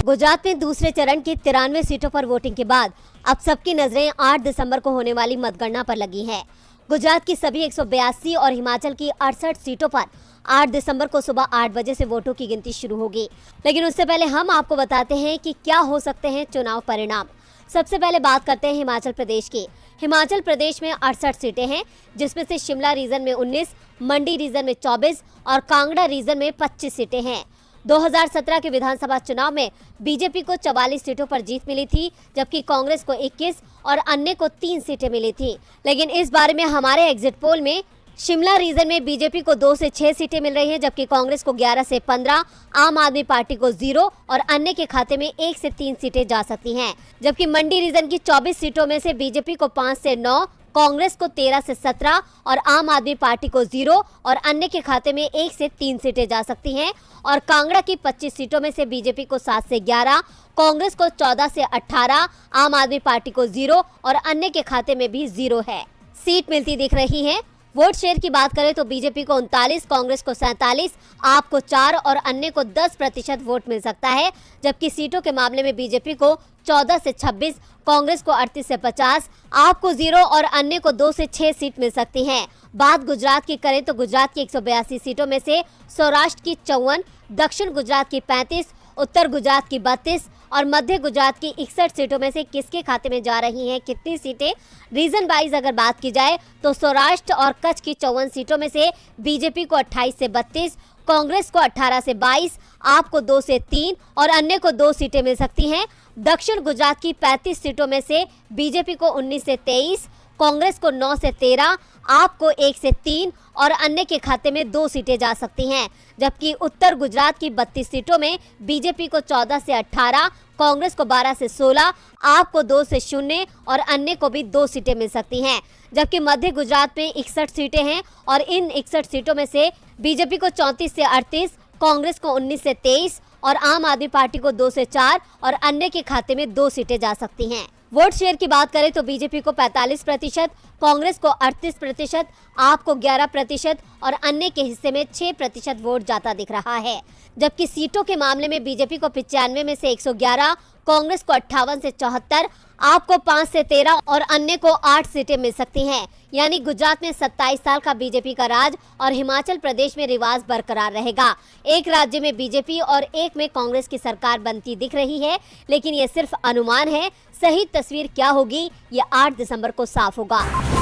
गुजरात में दूसरे चरण की 93 सीटों पर वोटिंग के बाद अब सबकी नजरें 8 दिसंबर को होने वाली मतगणना पर लगी हैं। गुजरात की सभी 182 और हिमाचल की 68 सीटों पर 8 दिसंबर को सुबह 8 बजे से वोटों की गिनती शुरू होगी। लेकिन उससे पहले हम आपको बताते हैं कि क्या हो सकते हैं चुनाव परिणाम। सबसे पहले बात करते हैं हिमाचल प्रदेश की। हिमाचल प्रदेश में 68 सीटें हैं, जिसमें से शिमला रीजन में 19, मंडी रीजन में 24 और कांगड़ा रीजन में 25 सीटें हैं। 2017 के विधानसभा चुनाव में बीजेपी को 44 सीटों पर जीत मिली थी, जबकि कांग्रेस को 21 और अन्य को 3 सीटें मिली थी। लेकिन इस बारे में हमारे एग्जिट पोल में शिमला रीजन में बीजेपी को 2 से 6 सीटें मिल रही हैं, जबकि कांग्रेस को 11 से 15, आम आदमी पार्टी को 0 और अन्य के खाते में 1 से 3 सीटें जा सकती हैं। जबकि मंडी रीजन की 24 सीटों में से बीजेपी को 5 से 9, कांग्रेस को 13 से 17 और आम आदमी पार्टी को 0 और अन्य के खाते में 1 से 3 सीटें जा सकती हैं। और कांगड़ा की 25 सीटों में से बीजेपी को 7 से 11, कांग्रेस को 14 से 18, आम आदमी पार्टी को 0 और अन्य के खाते में भी 0 है। सीट मिलती दिख रही है। वोट शेयर की बात करें तो बीजेपी को 39, कांग्रेस को 47, आप को 4 और अन्य को 10% वोट मिल सकता है। जबकि सीटों के मामले में बीजेपी को 14 से 26, कांग्रेस को 38 से 50, आप को 0 और अन्य को 2 से 6 सीट मिल सकती हैं। बात गुजरात की करें तो गुजरात की 182 सीटों में से सौराष्ट्र की 54, दक्षिण गुजरात की 35, उत्तर गुजरात की 32 और मध्य गुजरात की 61 सीटों में से किसके खाते में जा रही हैं कितनी सीटें। रीजन वाइज अगर बात की जाए तो सौराष्ट्र और कच्छ की 54 सीटों में से बीजेपी को 28 से 32, कांग्रेस को 18 से 22, आप को 2 से 3 और अन्य को 2 सीटें मिल सकती हैं। दक्षिण गुजरात की 35 सीटों में से बीजेपी को 19 से 23, कांग्रेस को 9 से 13, आप को 1 से 3 और अन्य के खाते में 2 सीटें जा सकती हैं। जबकि उत्तर गुजरात की 32 सीटों में बीजेपी को 14 से 18, कांग्रेस को 12 से 16, आप को 2 से 0 और अन्य को भी 2 सीटें मिल सकती हैं। जबकि मध्य गुजरात में 61 सीटें हैं और इन 61 सीटों में से बीजेपी को 34 से 38, कांग्रेस को 19 से 23 और आम आदमी पार्टी को 2 से 4 और अन्य के खाते में 2 सीटें जा सकती हैं। वोट शेयर की बात करें तो बीजेपी को 45%, कांग्रेस को 38%, आप को 11% और अन्य के हिस्से में 6% वोट जाता दिख रहा है। जबकि सीटों के मामले में बीजेपी को 95 में से 111, कांग्रेस को 58 से 74, आपको 5 से 13 और अन्य को 8 सीटें मिल सकती हैं। यानी गुजरात में 27 साल का बीजेपी का राज और हिमाचल प्रदेश में रिवाज बरकरार रहेगा। एक राज्य में बीजेपी और एक में कांग्रेस की सरकार बनती दिख रही है, लेकिन ये सिर्फ अनुमान है। सही तस्वीर क्या होगी ये 8 दिसंबर को साफ होगा।